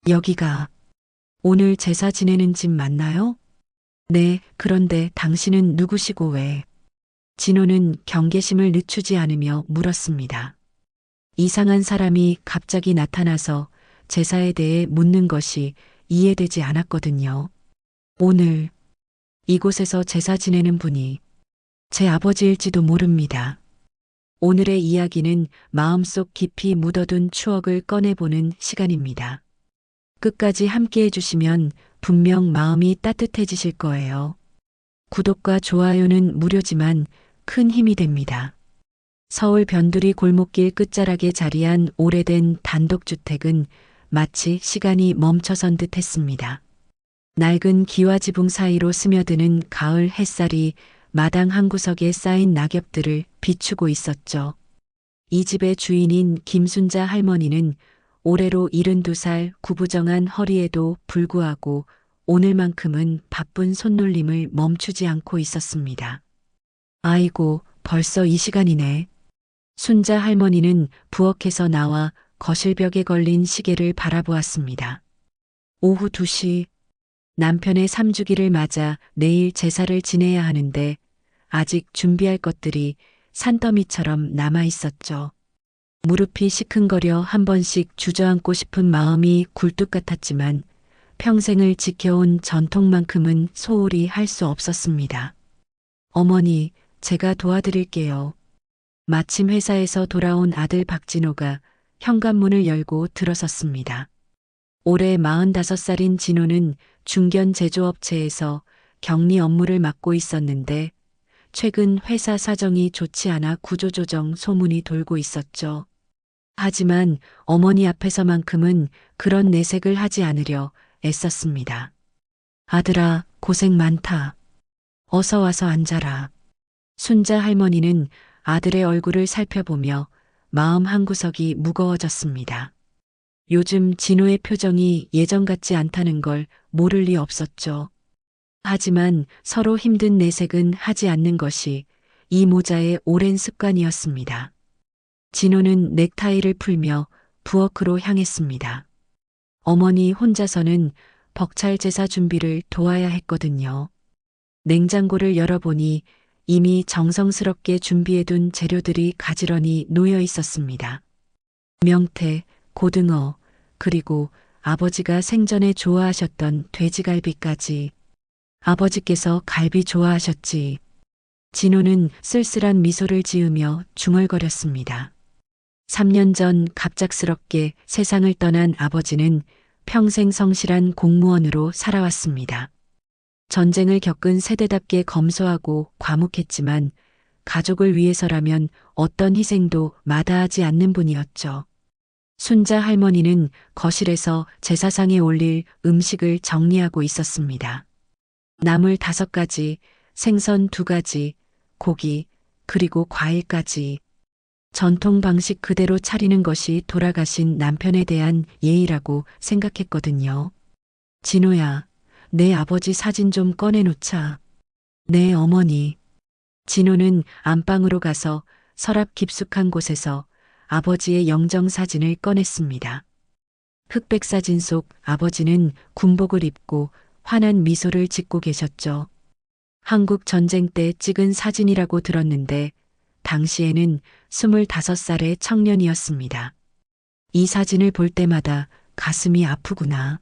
여기가 오늘 제사 지내는 집 맞나요? 네, 그런데 당신은 누구시고 왜? 진호는 경계심을 늦추지 않으며 물었습니다. 이상한 사람이 갑자기 나타나서 제사에 대해 묻는 것이 이해되지 않았거든요. 오늘 이곳에서 제사 지내는 분이 제 아버지일지도 모릅니다. 오늘의 이야기는 마음속 깊이 묻어둔 추억을 꺼내보는 시간입니다. 끝까지 함께 해주시면 분명 마음이 따뜻해지실 거예요. 구독과 좋아요는 무료지만 큰 힘이 됩니다. 서울 변두리 골목길 끝자락에 자리한 오래된 단독주택은 마치 시간이 멈춰선 듯 했습니다. 낡은 기와 지붕 사이로 스며드는 가을 햇살이 마당 한구석에 쌓인 낙엽들을 비추고 있었죠. 이 집의 주인인 김순자 할머니는 올해로 72살 구부정한 허리에도 불구하고 오늘만큼은 바쁜 손놀림을 멈추지 않고 있었습니다. 아이고, 벌써 이 시간이네. 순자 할머니는 부엌에서 나와 거실벽에 걸린 시계를 바라보았습니다. 오후 2시, 남편의 3주기를 맞아 내일 제사를 지내야 하는데 아직 준비할 것들이 산더미처럼 남아 있었죠. 무릎이 시큰거려 한 번씩 주저앉고 싶은 마음이 굴뚝 같았지만 평생을 지켜온 전통만큼은 소홀히 할 수 없었습니다. 어머니, 제가 도와드릴게요. 마침 회사에서 돌아온 아들 박진호가 현관문을 열고 들어섰습니다. 올해 45살인 진호는 중견 제조업체에서 격리 업무를 맡고 있었는데 최근 회사 사정이 좋지 않아 구조조정 소문이 돌고 있었죠. 하지만 어머니 앞에서만큼은 그런 내색을 하지 않으려 애썼습니다. 아들아, 고생 많다. 어서 와서 앉아라. 순자 할머니는 아들의 얼굴을 살펴보며 마음 한구석이 무거워졌습니다. 요즘 진호의 표정이 예전 같지 않다는 걸 모를 리 없었죠. 하지만 서로 힘든 내색은 하지 않는 것이 이 모자의 오랜 습관이었습니다. 진호는 넥타이를 풀며 부엌으로 향했습니다. 어머니 혼자서는 벅찰 제사 준비를 도와야 했거든요. 냉장고를 열어보니 이미 정성스럽게 준비해둔 재료들이 가지런히 놓여 있었습니다. 명태, 고등어, 그리고 아버지가 생전에 좋아하셨던 돼지갈비까지. 아버지께서 갈비 좋아하셨지. 진호는 쓸쓸한 미소를 지으며 중얼거렸습니다. 3년 전 갑작스럽게 세상을 떠난 아버지는 평생 성실한 공무원으로 살아왔습니다. 전쟁을 겪은 세대답게 검소하고 과묵했지만 가족을 위해서라면 어떤 희생도 마다하지 않는 분이었죠. 순자 할머니는 거실에서 제사상에 올릴 음식을 정리하고 있었습니다. 나물 5가지, 생선 2가지, 고기, 그리고 과일까지. 전통 방식 그대로 차리는 것이 돌아가신 남편에 대한 예의라고 생각했거든요. 진호야, 내 아버지 사진 좀 꺼내놓자. 네, 어머니. 진호는 안방으로 가서 서랍 깊숙한 곳에서 아버지의 영정사진을 꺼냈습니다. 흑백 사진 속 아버지는 군복을 입고 환한 미소를 짓고 계셨죠. 한국 전쟁 때 찍은 사진이라고 들었는데 당시에는 25살의 청년이었습니다. 이 사진을 볼 때마다 가슴이 아프구나.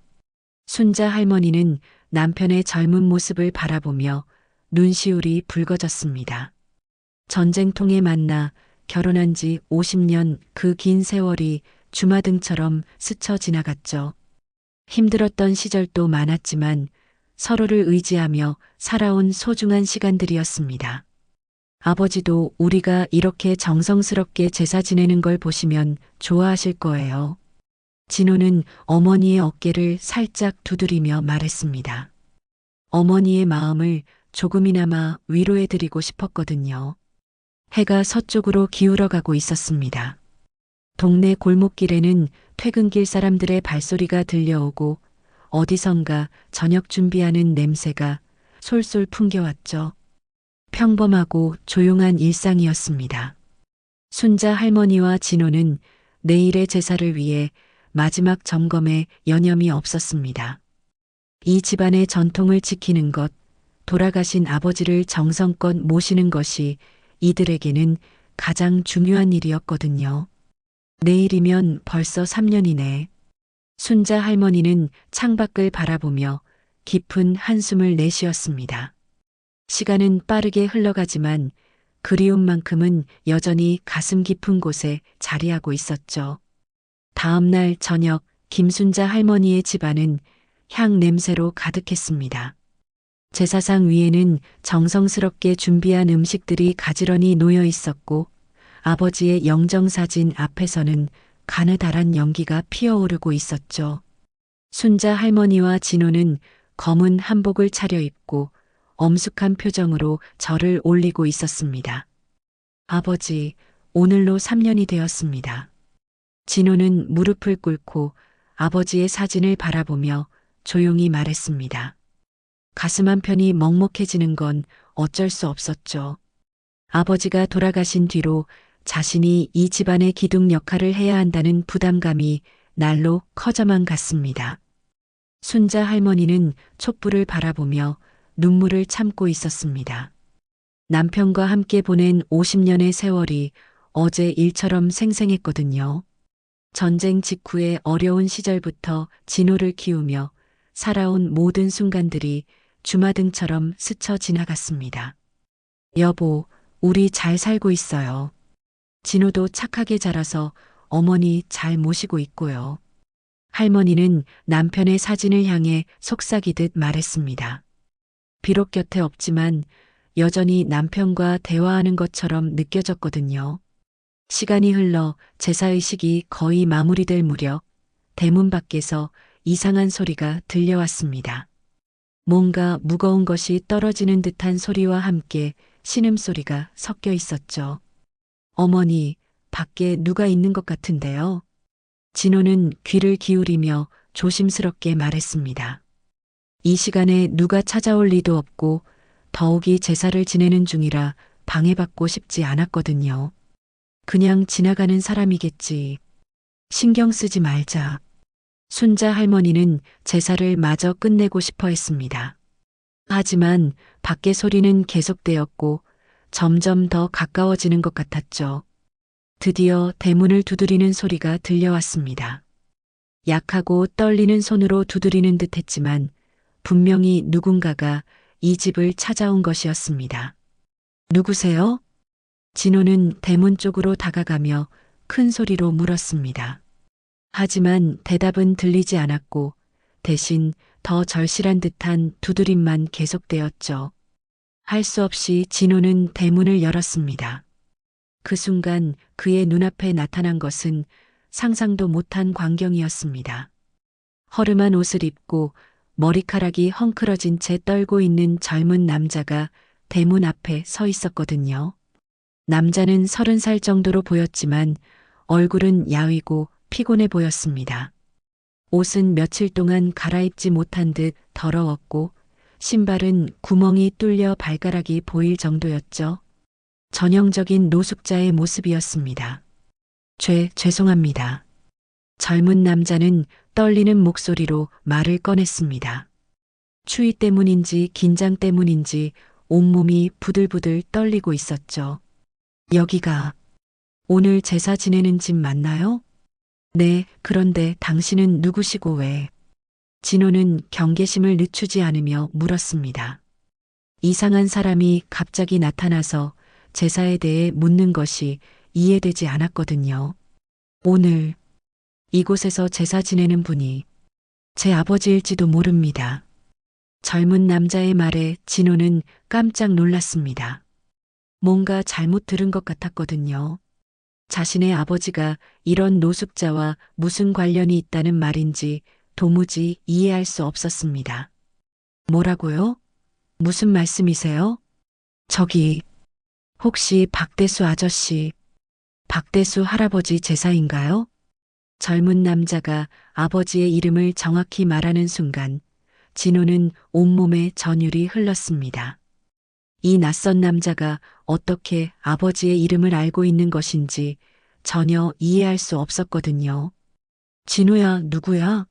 순자 할머니는 남편의 젊은 모습을 바라보며 눈시울이 붉어졌습니다. 전쟁통에 만나 결혼한 지 50년 그 긴 세월이 주마등처럼 스쳐 지나갔죠. 힘들었던 시절도 많았지만 서로를 의지하며 살아온 소중한 시간들이었습니다. 아버지도 우리가 이렇게 정성스럽게 제사 지내는 걸 보시면 좋아하실 거예요. 진호는 어머니의 어깨를 살짝 두드리며 말했습니다. 어머니의 마음을 조금이나마 위로해드리고 싶었거든요. 해가 서쪽으로 기울어가고 있었습니다. 동네 골목길에는 퇴근길 사람들의 발소리가 들려오고 어디선가 저녁 준비하는 냄새가 솔솔 풍겨왔죠. 평범하고 조용한 일상이었습니다. 순자 할머니와 진호는 내일의 제사를 위해 마지막 점검에 여념이 없었습니다. 이 집안의 전통을 지키는 것, 돌아가신 아버지를 정성껏 모시는 것이 이들에게는 가장 중요한 일이었거든요. 내일이면 벌써 3년이네. 순자 할머니는 창밖을 바라보며 깊은 한숨을 내쉬었습니다. 시간은 빠르게 흘러가지만 그리움만큼은 여전히 가슴 깊은 곳에 자리하고 있었죠. 다음 날 저녁 김순자 할머니의 집안은 향 냄새로 가득했습니다. 제사상 위에는 정성스럽게 준비한 음식들이 가지런히 놓여 있었고 아버지의 영정사진 앞에서는 가느다란 연기가 피어오르고 있었죠. 순자 할머니와 진호는 검은 한복을 차려입고 엄숙한 표정으로 절을 올리고 있었습니다. 아버지, 오늘로 3년이 되었습니다. 진호는 무릎을 꿇고 아버지의 사진을 바라보며 조용히 말했습니다. 가슴 한편이 먹먹해지는 건 어쩔 수 없었죠. 아버지가 돌아가신 뒤로 자신이 이 집안의 기둥 역할을 해야 한다는 부담감이 날로 커져만 갔습니다. 순자 할머니는 촛불을 바라보며 눈물을 참고 있었습니다. 남편과 함께 보낸 50년의 세월이 어제 일처럼 생생했거든요. 전쟁 직후의 어려운 시절부터 진호를 키우며 살아온 모든 순간들이 주마등처럼 스쳐 지나갔습니다. 여보, 우리 잘 살고 있어요. 진호도 착하게 자라서 어머니 잘 모시고 있고요. 할머니는 남편의 사진을 향해 속삭이듯 말했습니다. 비록 곁에 없지만 여전히 남편과 대화하는 것처럼 느껴졌거든요. 시간이 흘러 제사의식이 거의 마무리될 무렵 대문 밖에서 이상한 소리가 들려왔습니다. 뭔가 무거운 것이 떨어지는 듯한 소리와 함께 신음소리가 섞여 있었죠. 어머니, 밖에 누가 있는 것 같은데요. 진호는 귀를 기울이며 조심스럽게 말했습니다. 이 시간에 누가 찾아올 리도 없고 더욱이 제사를 지내는 중이라 방해받고 싶지 않았거든요. 그냥 지나가는 사람이겠지. 신경 쓰지 말자. 순자 할머니는 제사를 마저 끝내고 싶어 했습니다. 하지만 밖의 소리는 계속되었고 점점 더 가까워지는 것 같았죠. 드디어 대문을 두드리는 소리가 들려왔습니다. 약하고 떨리는 손으로 두드리는 듯 했지만 분명히 누군가가 이 집을 찾아온 것이었습니다. 누구세요? 진호는 대문 쪽으로 다가가며 큰 소리로 물었습니다. 하지만 대답은 들리지 않았고 대신 더 절실한 듯한 두드림만 계속되었죠. 할 수 없이 진호는 대문을 열었습니다. 그 순간 그의 눈앞에 나타난 것은 상상도 못한 광경이었습니다. 허름한 옷을 입고 머리카락이 헝클어진 채 떨고 있는 젊은 남자가 대문 앞에 서 있었거든요. 남자는 30살 정도로 보였지만 얼굴은 야위고 피곤해 보였습니다. 옷은 며칠 동안 갈아입지 못한 듯 더러웠고 신발은 구멍이 뚫려 발가락이 보일 정도였죠. 전형적인 노숙자의 모습이었습니다. 죄송합니다. 젊은 남자는 떨리는 목소리로 말을 꺼냈습니다. 추위 때문인지 긴장 때문인지 온몸이 부들부들 떨리고 있었죠. 여기가 오늘 제사 지내는 집 맞나요? 네, 그런데 당신은 누구시고 왜? 진호는 경계심을 늦추지 않으며 물었습니다. 이상한 사람이 갑자기 나타나서 제사에 대해 묻는 것이 이해되지 않았거든요. 오늘 이곳에서 제사 지내는 분이 제 아버지일지도 모릅니다. 젊은 남자의 말에 진호는 깜짝 놀랐습니다. 뭔가 잘못 들은 것 같았거든요. 자신의 아버지가 이런 노숙자와 무슨 관련이 있다는 말인지 도무지 이해할 수 없었습니다. 뭐라고요? 무슨 말씀이세요? 저기, 혹시 박대수 아저씨, 박대수 할아버지 제사인가요? 젊은 남자가 아버지의 이름을 정확히 말하는 순간 진호는 온몸에 전율이 흘렀습니다. 이 낯선 남자가 어떻게 아버지의 이름을 알고 있는 것인지 전혀 이해할 수 없었거든요. 진우야, 누구야?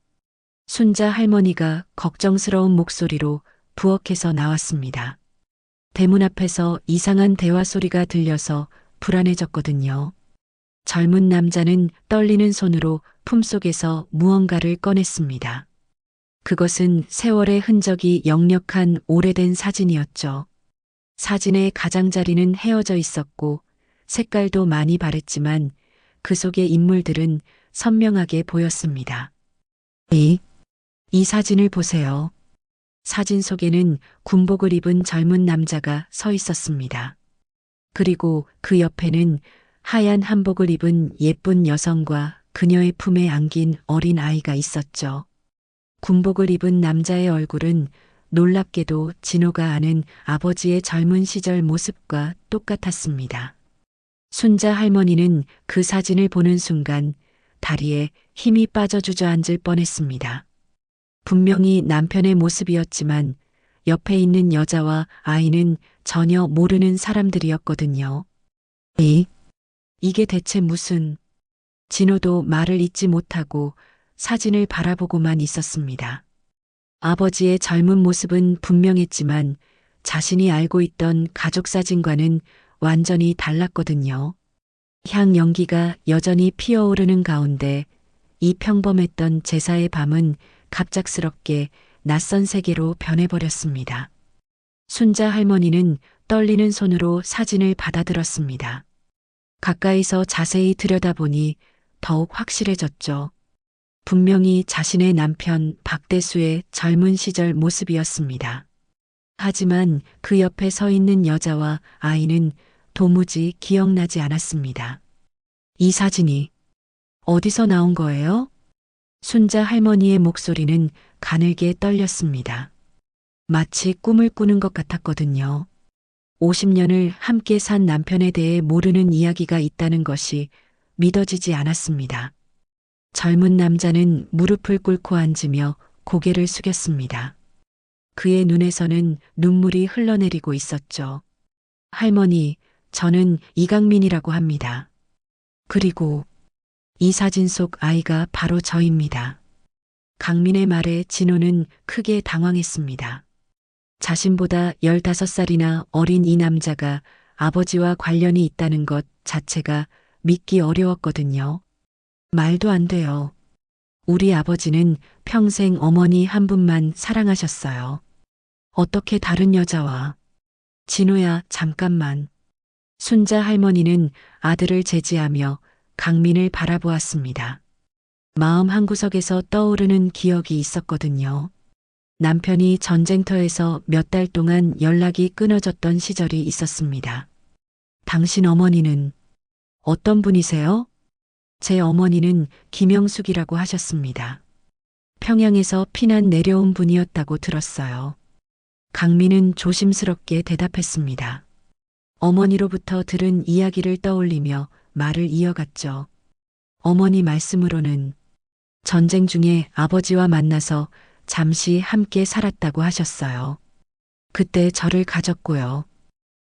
순자 할머니가 걱정스러운 목소리로 부엌에서 나왔습니다. 대문 앞에서 이상한 대화 소리가 들려서 불안해졌거든요. 젊은 남자는 떨리는 손으로 품속에서 무언가를 꺼냈습니다. 그것은 세월의 흔적이 역력한 오래된 사진이었죠. 사진의 가장자리는 헤어져 있었고 색깔도 많이 바랬지만 그 속의 인물들은 선명하게 보였습니다. 이 사진을 보세요. 사진 속에는 군복을 입은 젊은 남자가 서 있었습니다. 그리고 그 옆에는 하얀 한복을 입은 예쁜 여성과 그녀의 품에 안긴 어린 아이가 있었죠. 군복을 입은 남자의 얼굴은 놀랍게도 진호가 아는 아버지의 젊은 시절 모습과 똑같았습니다. 순자 할머니는 그 사진을 보는 순간 다리에 힘이 빠져 주저앉을 뻔했습니다. 분명히 남편의 모습이었지만 옆에 있는 여자와 아이는 전혀 모르는 사람들이었거든요. 이게 대체 무슨... 진호도 말을 잇지 못하고 사진을 바라보고만 있었습니다. 아버지의 젊은 모습은 분명했지만 자신이 알고 있던 가족 사진과는 완전히 달랐거든요. 향 연기가 여전히 피어오르는 가운데 이 평범했던 제사의 밤은 갑작스럽게 낯선 세계로 변해버렸습니다. 순자 할머니는 떨리는 손으로 사진을 받아들었습니다. 가까이서 자세히 들여다보니 더욱 확실해졌죠. 분명히 자신의 남편 박대수의 젊은 시절 모습이었습니다. 하지만 그 옆에 서 있는 여자와 아이는 도무지 기억나지 않았습니다. 이 사진이 어디서 나온 거예요? 순자 할머니의 목소리는 가늘게 떨렸습니다. 마치 꿈을 꾸는 것 같았거든요. 50년을 함께 산 남편에 대해 모르는 이야기가 있다는 것이 믿어지지 않았습니다. 젊은 남자는 무릎을 꿇고 앉으며 고개를 숙였습니다. 그의 눈에서는 눈물이 흘러내리고 있었죠. 할머니, 저는 이강민이라고 합니다. 그리고 이 사진 속 아이가 바로 저입니다. 강민의 말에 진호는 크게 당황했습니다. 자신보다 15살이나 어린 이 남자가 아버지와 관련이 있다는 것 자체가 믿기 어려웠거든요. 말도 안 돼요. 우리 아버지는 평생 어머니 한 분만 사랑하셨어요. 어떻게 다른 여자와... 진호야, 잠깐만. 순자 할머니는 아들을 제지하며 강민을 바라보았습니다. 마음 한구석에서 떠오르는 기억이 있었거든요. 남편이 전쟁터에서 몇 달 동안 연락이 끊어졌던 시절이 있었습니다. 당신 어머니는 어떤 분이세요? 제 어머니는 김영숙이라고 하셨습니다. 평양에서 피난 내려온 분이었다고 들었어요. 강민은 조심스럽게 대답했습니다. 어머니로부터 들은 이야기를 떠올리며 말을 이어갔죠. 어머니 말씀으로는 전쟁 중에 아버지와 만나서 잠시 함께 살았다고 하셨어요. 그때 저를 가졌고요.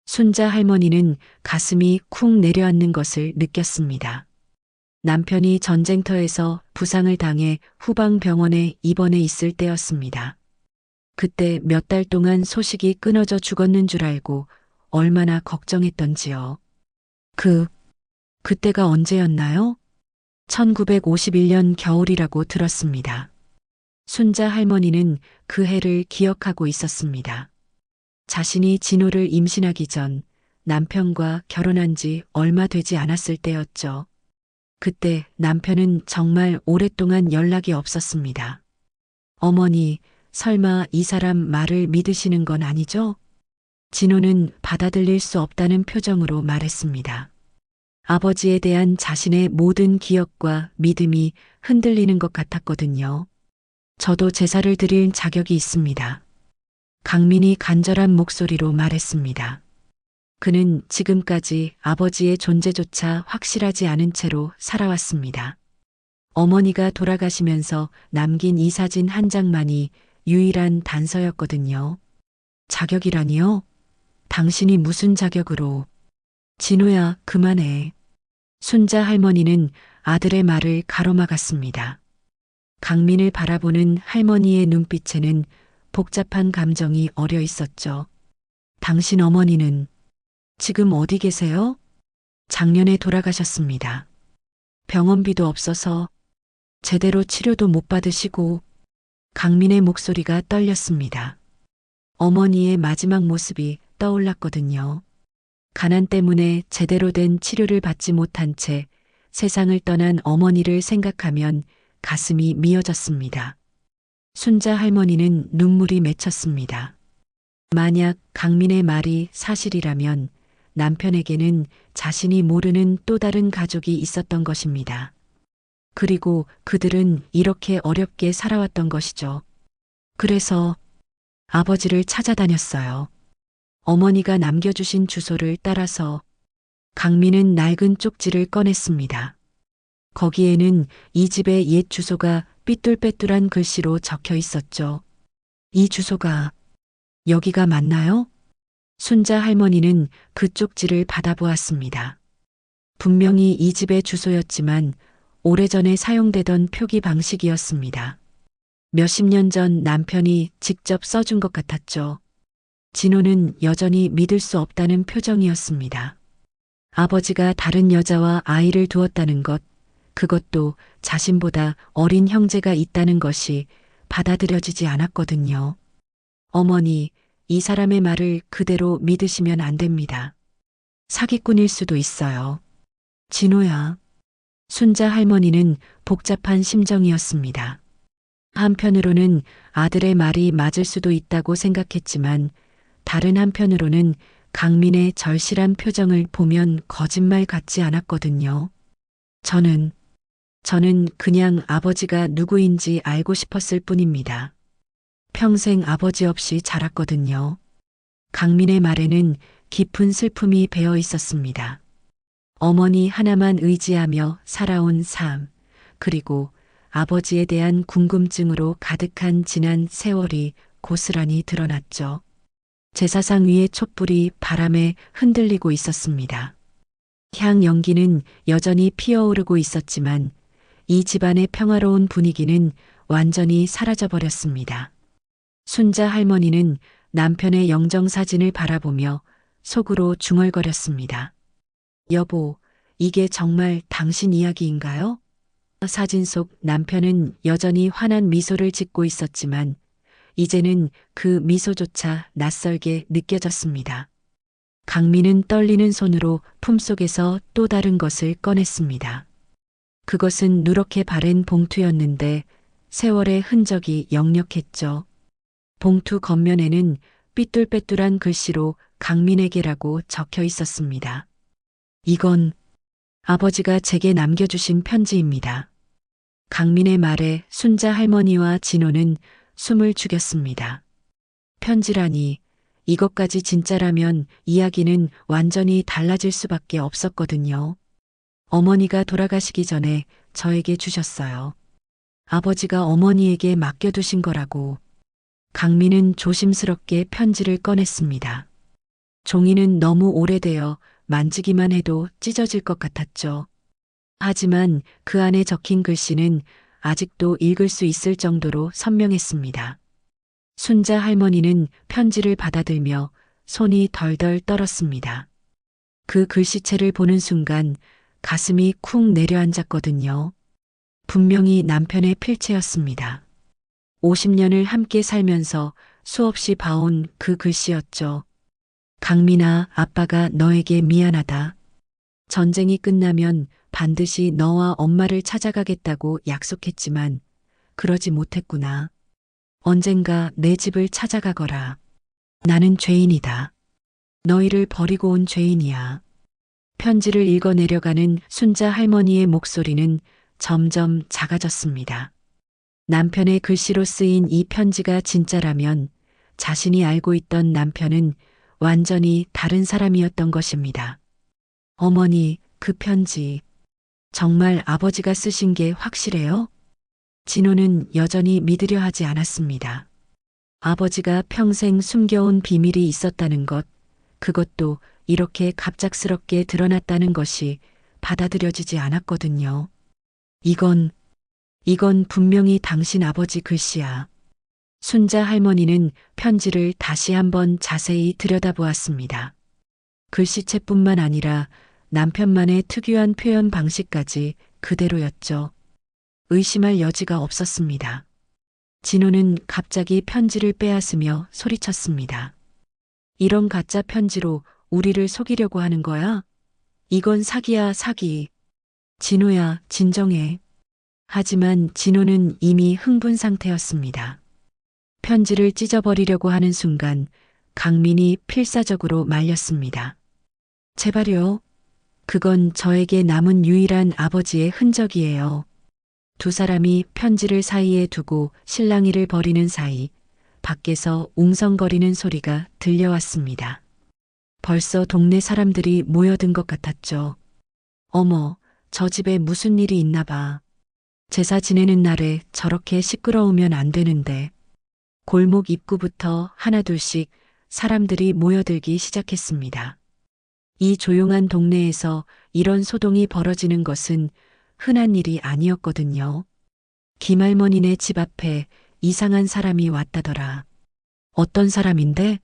순자 할머니는 가슴이 쿵 내려앉는 것을 느꼈습니다. 남편이 전쟁터에서 부상을 당해 후방병원에 입원해 있을 때였습니다. 그때 몇 달 동안 소식이 끊어져 죽었는 줄 알고 얼마나 걱정했던지요. 그때가 언제였나요? 1951년 겨울이라고 들었습니다. 순자 할머니는 그 해를 기억하고 있었습니다. 자신이 진호를 임신하기 전 남편과 결혼한 지 얼마 되지 않았을 때였죠. 그때 남편은 정말 오랫동안 연락이 없었습니다. 어머니, 설마 이 사람 말을 믿으시는 건 아니죠? 진호는 받아들일 수 없다는 표정으로 말했습니다. 아버지에 대한 자신의 모든 기억과 믿음이 흔들리는 것 같았거든요. 저도 제사를 드릴 자격이 있습니다. 강민이 간절한 목소리로 말했습니다. 그는 지금까지 아버지의 존재조차 확실하지 않은 채로 살아왔습니다. 어머니가 돌아가시면서 남긴 이 사진 한 장만이 유일한 단서였거든요. 자격이라니요? 당신이 무슨 자격으로... 진호야, 그만해. 순자 할머니는 아들의 말을 가로막았습니다. 강민을 바라보는 할머니의 눈빛에는 복잡한 감정이 어려 있었죠. 당신 어머니는 지금 어디 계세요? 작년에 돌아가셨습니다. 병원비도 없어서 제대로 치료도 못 받으시고. 강민의 목소리가 떨렸습니다. 어머니의 마지막 모습이 떠올랐거든요. 가난 때문에 제대로 된 치료를 받지 못한 채 세상을 떠난 어머니를 생각하면 가슴이 미어졌습니다. 순자 할머니는 눈물이 맺혔습니다. 만약 강민의 말이 사실이라면 남편에게는 자신이 모르는 또 다른 가족이 있었던 것입니다. 그리고 그들은 이렇게 어렵게 살아왔던 것이죠. 그래서 아버지를 찾아다녔어요. 어머니가 남겨주신 주소를 따라서. 강민은 낡은 쪽지를 꺼냈습니다. 거기에는 이 집의 옛 주소가 삐뚤빼뚤한 글씨로 적혀 있었죠. 이 주소가 여기가 맞나요? 순자 할머니는 그 쪽지를 받아보았습니다. 분명히 이 집의 주소였지만 오래전에 사용되던 표기 방식이었습니다. 몇십 년 전 남편이 직접 써준 것 같았죠. 진호는 여전히 믿을 수 없다는 표정이었습니다. 아버지가 다른 여자와 아이를 두었다는 것, 그것도 자신보다 어린 형제가 있다는 것이 받아들여지지 않았거든요. 어머니, 이 사람의 말을 그대로 믿으시면 안 됩니다. 사기꾼일 수도 있어요. 진호야. 순자 할머니는 복잡한 심정이었습니다. 한편으로는 아들의 말이 맞을 수도 있다고 생각했지만 다른 한편으로는 강민의 절실한 표정을 보면 거짓말 같지 않았거든요. 저는 그냥 아버지가 누구인지 알고 싶었을 뿐입니다. 평생 아버지 없이 자랐거든요. 강민의 말에는 깊은 슬픔이 배어 있었습니다. 어머니 하나만 의지하며 살아온 삶, 그리고 아버지에 대한 궁금증으로 가득한 지난 세월이 고스란히 드러났죠. 제사상 위의 촛불이 바람에 흔들리고 있었습니다. 향 연기는 여전히 피어오르고 있었지만 이 집안의 평화로운 분위기는 완전히 사라져버렸습니다. 순자 할머니는 남편의 영정사진을 바라보며 속으로 중얼거렸습니다. 여보, 이게 정말 당신 이야기인가요? 사진 속 남편은 여전히 환한 미소를 짓고 있었지만 이제는 그 미소조차 낯설게 느껴졌습니다. 강민은 떨리는 손으로 품속에서 또 다른 것을 꺼냈습니다. 그것은 누렇게 바랜 봉투였는데 세월의 흔적이 역력했죠. 봉투 겉면에는 삐뚤빼뚤한 글씨로 강민에게라고 적혀 있었습니다. 이건 아버지가 제게 남겨주신 편지입니다. 강민의 말에 순자 할머니와 진호는 숨을 죽였습니다. 편지라니, 이것까지 진짜라면 이야기는 완전히 달라질 수밖에 없었거든요. 어머니가 돌아가시기 전에 저에게 주셨어요. 아버지가 어머니에게 맡겨두신 거라고. 강민은 조심스럽게 편지를 꺼냈습니다. 종이는 너무 오래되어 만지기만 해도 찢어질 것 같았죠. 하지만 그 안에 적힌 글씨는 아직도 읽을 수 있을 정도로 선명했습니다. 순자 할머니는 편지를 받아들며 손이 덜덜 떨었습니다. 그 글씨체를 보는 순간 가슴이 쿵 내려앉았거든요. 분명히 남편의 필체였습니다. 50년을 함께 살면서 수없이 봐온 그 글씨였죠. 강민아, 아빠가 너에게 미안하다. 전쟁이 끝나면 반드시 너와 엄마를 찾아가겠다고 약속했지만 그러지 못했구나. 언젠가 내 집을 찾아가거라. 나는 죄인이다. 너희를 버리고 온 죄인이야. 편지를 읽어 내려가는 순자 할머니의 목소리는 점점 작아졌습니다. 남편의 글씨로 쓰인 이 편지가 진짜라면 자신이 알고 있던 남편은 완전히 다른 사람이었던 것입니다. 어머니, 그 편지 정말 아버지가 쓰신 게 확실해요? 진호는 여전히 믿으려 하지 않았습니다. 아버지가 평생 숨겨온 비밀이 있었다는 것, 그것도 이렇게 갑작스럽게 드러났다는 것이 받아들여지지 않았거든요. 이건 분명히 당신 아버지 글씨야. 순자 할머니는 편지를 다시 한번 자세히 들여다보았습니다. 글씨체뿐만 아니라 남편만의 특유한 표현 방식까지 그대로였죠. 의심할 여지가 없었습니다. 진호는 갑자기 편지를 빼앗으며 소리쳤습니다. 이런 가짜 편지로 우리를 속이려고 하는 거야? 이건 사기야, 사기. 진호야, 진정해. 하지만 진호는 이미 흥분 상태였습니다. 편지를 찢어버리려고 하는 순간 강민이 필사적으로 말렸습니다. 제발요. 그건 저에게 남은 유일한 아버지의 흔적이에요. 두 사람이 편지를 사이에 두고 실랑이를 벌이는 사이 밖에서 웅성거리는 소리가 들려왔습니다. 벌써 동네 사람들이 모여든 것 같았죠. 어머, 저 집에 무슨 일이 있나 봐. 제사 지내는 날에 저렇게 시끄러우면 안 되는데. 골목 입구부터 하나둘씩 사람들이 모여들기 시작했습니다. 이 조용한 동네에서 이런 소동이 벌어지는 것은 흔한 일이 아니었거든요. 김할머니네 집 앞에 이상한 사람이 왔다더라. 어떤 사람인데?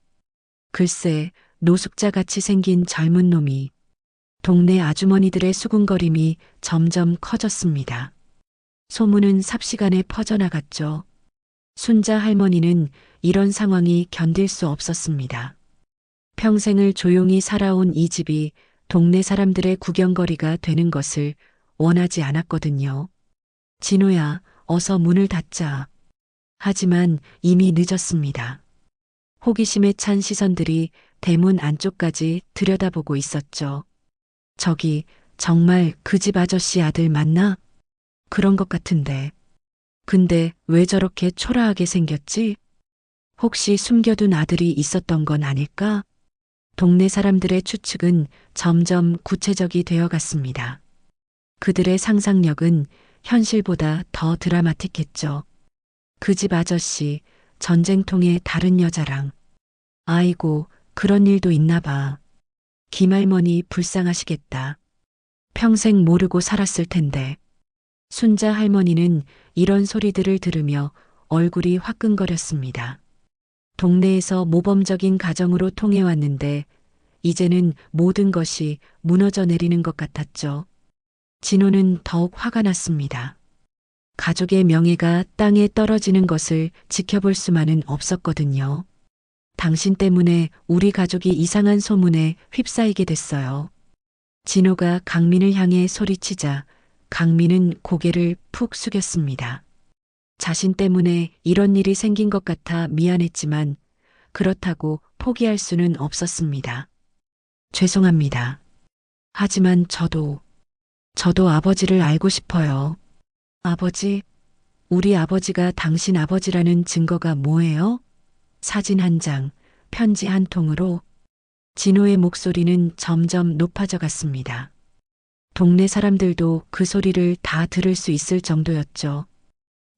글쎄, 노숙자같이 생긴 젊은 놈이. 동네 아주머니들의 수군거림이 점점 커졌습니다. 소문은 삽시간에 퍼져나갔죠. 순자 할머니는 이런 상황이 견딜 수 없었습니다. 평생을 조용히 살아온 이 집이 동네 사람들의 구경거리가 되는 것을 원하지 않았거든요. 진호야, 어서 문을 닫자. 하지만 이미 늦었습니다. 호기심에 찬 시선들이 대문 안쪽까지 들여다보고 있었죠. 저기 정말 그 집 아저씨 아들 맞나? 그런 것 같은데. 근데 왜 저렇게 초라하게 생겼지? 혹시 숨겨둔 아들이 있었던 건 아닐까? 동네 사람들의 추측은 점점 구체적이 되어 갔습니다. 그들의 상상력은 현실보다 더 드라마틱했죠. 그 집 아저씨, 전쟁통에 다른 여자랑. 아이고, 그런 일도 있나 봐. 김할머니 불쌍하시겠다. 평생 모르고 살았을 텐데. 순자 할머니는 이런 소리들을 들으며 얼굴이 화끈거렸습니다. 동네에서 모범적인 가정으로 통해왔는데 이제는 모든 것이 무너져 내리는 것 같았죠. 진호는 더욱 화가 났습니다. 가족의 명예가 땅에 떨어지는 것을 지켜볼 수만은 없었거든요. 당신 때문에 우리 가족이 이상한 소문에 휩싸이게 됐어요. 진호가 강민을 향해 소리치자 강민은 고개를 푹 숙였습니다. 자신 때문에 이런 일이 생긴 것 같아 미안했지만 그렇다고 포기할 수는 없었습니다. 죄송합니다. 하지만 저도 아버지를 알고 싶어요. 아버지? 우리 아버지가 당신 아버지라는 증거가 뭐예요? 사진 한 장, 편지 한 통으로. 진호의 목소리는 점점 높아져 갔습니다. 동네 사람들도 그 소리를 다 들을 수 있을 정도였죠.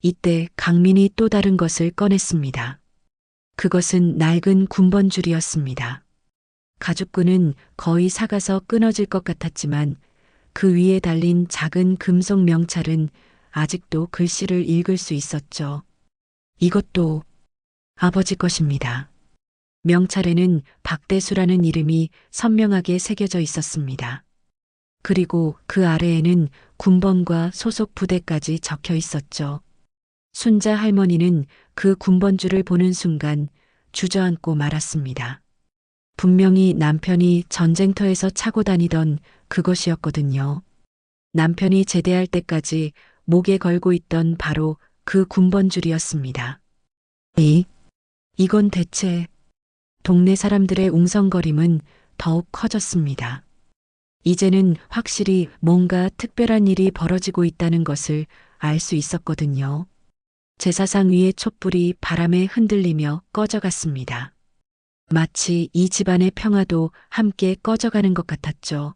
이때 강민이 또 다른 것을 꺼냈습니다. 그것은 낡은 군번줄이었습니다. 가죽끈은 거의 삭아서 끊어질 것 같았지만 그 위에 달린 작은 금속 명찰은 아직도 글씨를 읽을 수 있었죠. 이것도 아버지 것입니다. 명찰에는 박대수라는 이름이 선명하게 새겨져 있었습니다. 그리고 그 아래에는 군번과 소속 부대까지 적혀 있었죠. 순자 할머니는 그 군번줄을 보는 순간 주저앉고 말았습니다. 분명히 남편이 전쟁터에서 차고 다니던 그것이었거든요. 남편이 제대할 때까지 목에 걸고 있던 바로 그 군번줄이었습니다. 이건 대체. 동네 사람들의 웅성거림은 더욱 커졌습니다. 이제는 확실히 뭔가 특별한 일이 벌어지고 있다는 것을 알 수 있었거든요. 제사상 위의 촛불이 바람에 흔들리며 꺼져갔습니다. 마치 이 집안의 평화도 함께 꺼져가는 것 같았죠.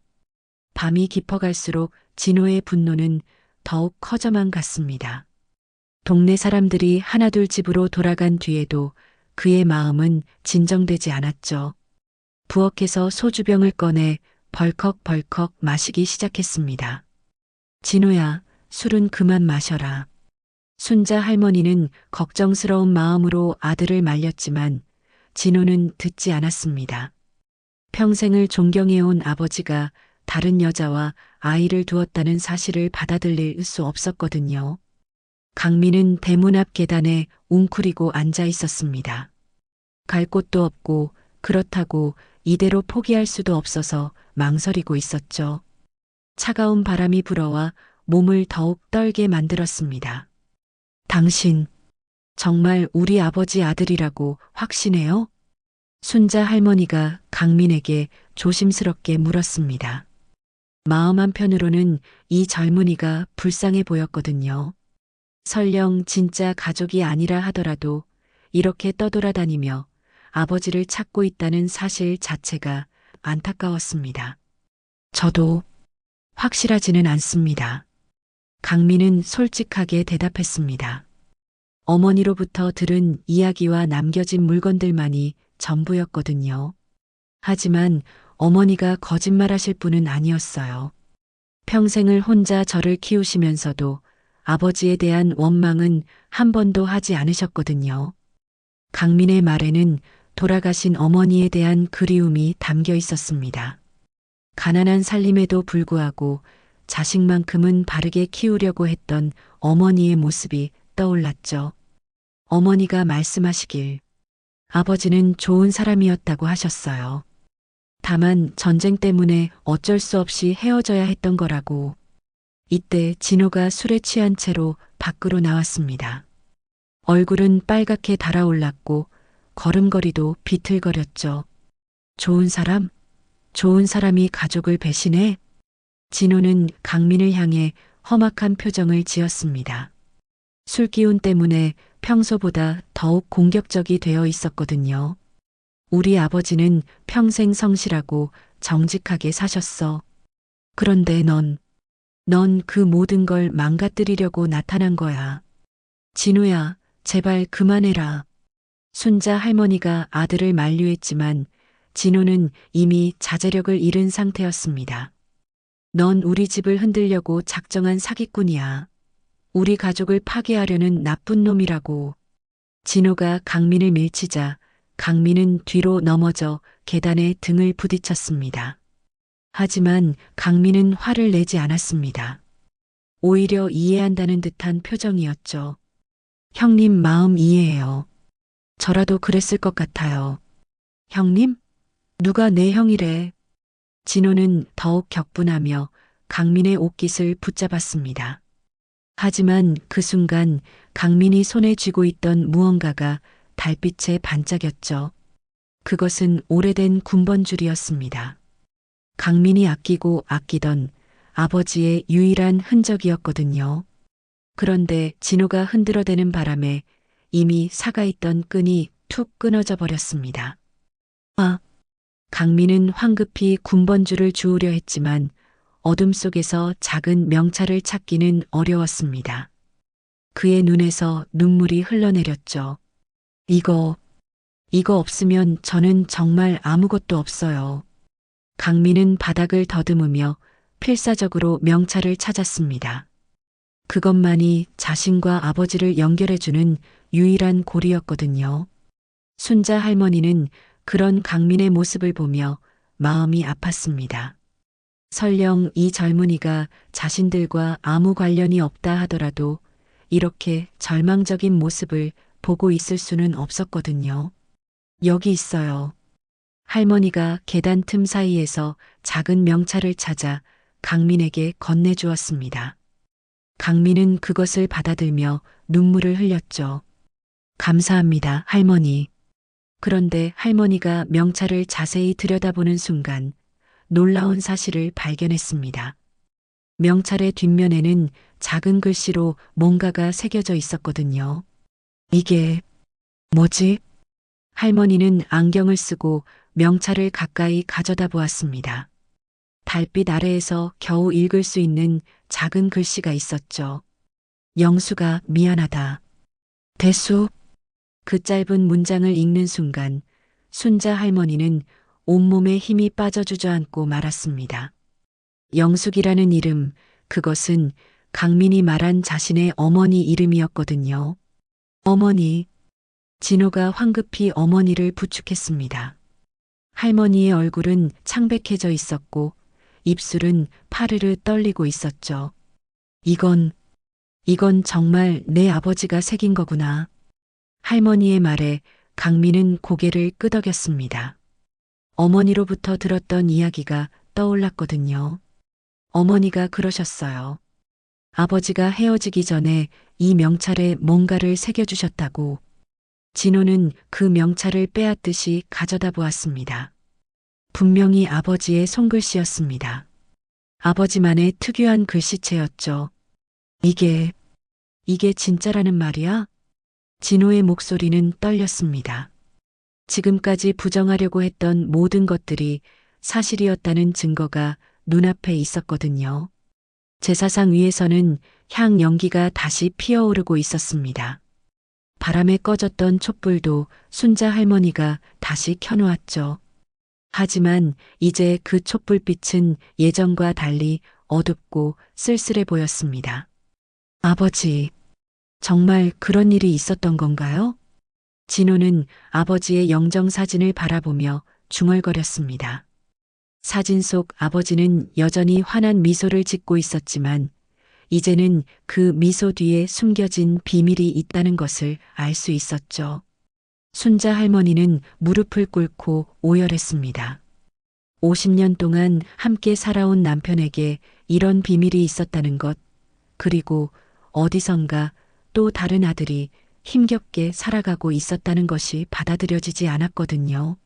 밤이 깊어갈수록 진호의 분노는 더욱 커져만 갔습니다. 동네 사람들이 하나둘 집으로 돌아간 뒤에도 그의 마음은 진정되지 않았죠. 부엌에서 소주병을 꺼내 벌컥벌컥 마시기 시작했습니다. 진호야, 술은 그만 마셔라. 순자 할머니는 걱정스러운 마음으로 아들을 말렸지만 진호는 듣지 않았습니다. 평생을 존경해온 아버지가 다른 여자와 아이를 두었다는 사실을 받아들일 수 없었거든요. 강민은 대문 앞 계단에 웅크리고 앉아 있었습니다. 갈 곳도 없고 그렇다고 이대로 포기할 수도 없어서 망설이고 있었죠. 차가운 바람이 불어와 몸을 더욱 떨게 만들었습니다. 당신, 정말 우리 아버지 아들이라고 확신해요? 순자 할머니가 강민에게 조심스럽게 물었습니다. 마음 한편으로는 이 젊은이가 불쌍해 보였거든요. 설령 진짜 가족이 아니라 하더라도 이렇게 떠돌아다니며 아버지를 찾고 있다는 사실 자체가 안타까웠습니다. 저도 확실하지는 않습니다. 강민은 솔직하게 대답했습니다. 어머니로부터 들은 이야기와 남겨진 물건들만이 전부였거든요. 하지만 어머니가 거짓말하실 분은 아니었어요. 평생을 혼자 저를 키우시면서도 아버지에 대한 원망은 한 번도 하지 않으셨거든요. 강민의 말에는 돌아가신 어머니에 대한 그리움이 담겨 있었습니다. 가난한 살림에도 불구하고 자식만큼은 바르게 키우려고 했던 어머니의 모습이 떠올랐죠. 어머니가 말씀하시길 아버지는 좋은 사람이었다고 하셨어요. 다만 전쟁 때문에 어쩔 수 없이 헤어져야 했던 거라고. 이때 진호가 술에 취한 채로 밖으로 나왔습니다. 얼굴은 빨갛게 달아올랐고 걸음걸이도 비틀거렸죠. 좋은 사람? 좋은 사람이 가족을 배신해? 진호는 강민을 향해 험악한 표정을 지었습니다. 술 기운 때문에 평소보다 더욱 공격적이 되어 있었거든요. 우리 아버지는 평생 성실하고 정직하게 사셨어. 그런데 넌 그 모든 걸 망가뜨리려고 나타난 거야. 진우야, 제발 그만해라. 순자 할머니가 아들을 만류했지만 진우는 이미 자제력을 잃은 상태였습니다. 넌 우리 집을 흔들려고 작정한 사기꾼이야. 우리 가족을 파괴하려는 나쁜 놈이라고. 진호가 강민을 밀치자 강민은 뒤로 넘어져 계단에 등을 부딪혔습니다. 하지만 강민은 화를 내지 않았습니다. 오히려 이해한다는 듯한 표정이었죠. 형님 마음 이해해요. 저라도 그랬을 것 같아요. 형님? 누가 내 형이래? 진호는 더욱 격분하며 강민의 옷깃을 붙잡았습니다. 하지만 그 순간 강민이 손에 쥐고 있던 무언가가 달빛에 반짝였죠. 그것은 오래된 군번줄이었습니다. 강민이 아끼고 아끼던 아버지의 유일한 흔적이었거든요. 그런데 진호가 흔들어대는 바람에 이미 사가있던 끈이 툭 끊어져 버렸습니다. 아! 강민은 황급히 군번줄을 주우려 했지만 어둠 속에서 작은 명찰을 찾기는 어려웠습니다. 그의 눈에서 눈물이 흘러내렸죠. 이거 없으면 저는 정말 아무것도 없어요. 강민은 바닥을 더듬으며 필사적으로 명찰을 찾았습니다. 그것만이 자신과 아버지를 연결해주는 유일한 고리였거든요. 순자 할머니는 그런 강민의 모습을 보며 마음이 아팠습니다. 설령 이 젊은이가 자신들과 아무 관련이 없다 하더라도 이렇게 절망적인 모습을 보고 있을 수는 없었거든요. 여기 있어요. 할머니가 계단 틈 사이에서 작은 명찰을 찾아 강민에게 건네주었습니다. 강민은 그것을 받아들며 눈물을 흘렸죠. 감사합니다, 할머니. 그런데 할머니가 명찰을 자세히 들여다보는 순간 놀라운 사실을 발견했습니다. 명찰의 뒷면에는 작은 글씨로 뭔가가 새겨져 있었거든요. 이게 뭐지? 할머니는 안경을 쓰고 명찰을 가까이 가져다 보았습니다. 달빛 아래에서 겨우 읽을 수 있는 작은 글씨가 있었죠. 영수가 미안하다. 대수. 그 짧은 문장을 읽는 순간 순자 할머니는 온몸에 힘이 빠져 주저앉고 말았습니다. 영숙이라는 이름, 그것은 강민이 말한 자신의 어머니 이름이었거든요. 어머니. 진호가 황급히 어머니를 부축했습니다. 할머니의 얼굴은 창백해져 있었고 입술은 파르르 떨리고 있었죠. 이건 정말 내 아버지가 새긴 거구나. 할머니의 말에 강민은 고개를 끄덕였습니다. 어머니로부터 들었던 이야기가 떠올랐거든요. 어머니가 그러셨어요. 아버지가 헤어지기 전에 이 명찰에 뭔가를 새겨주셨다고. 진호는 그 명찰을 빼앗듯이 가져다 보았습니다. 분명히 아버지의 손글씨였습니다. 아버지만의 특유한 글씨체였죠. 이게 진짜라는 말이야? 진호의 목소리는 떨렸습니다. 지금까지 부정하려고 했던 모든 것들이 사실이었다는 증거가 눈앞에 있었거든요. 제사상 위에서는 향 연기가 다시 피어오르고 있었습니다. 바람에 꺼졌던 촛불도 순자 할머니가 다시 켜놓았죠. 하지만 이제 그 촛불빛은 예전과 달리 어둡고 쓸쓸해 보였습니다. 아버지, 정말 그런 일이 있었던 건가요? 진호는 아버지의 영정사진을 바라보며 중얼거렸습니다. 사진 속 아버지는 여전히 환한 미소를 짓고 있었지만 이제는 그 미소 뒤에 숨겨진 비밀이 있다는 것을 알 수 있었죠. 순자 할머니는 무릎을 꿇고 오열했습니다. 50년 동안 함께 살아온 남편에게 이런 비밀이 있었다는 것, 그리고 어디선가 또 다른 아들이 힘겹게 살아가고 있었다는 것이 받아들여지지 않았거든요.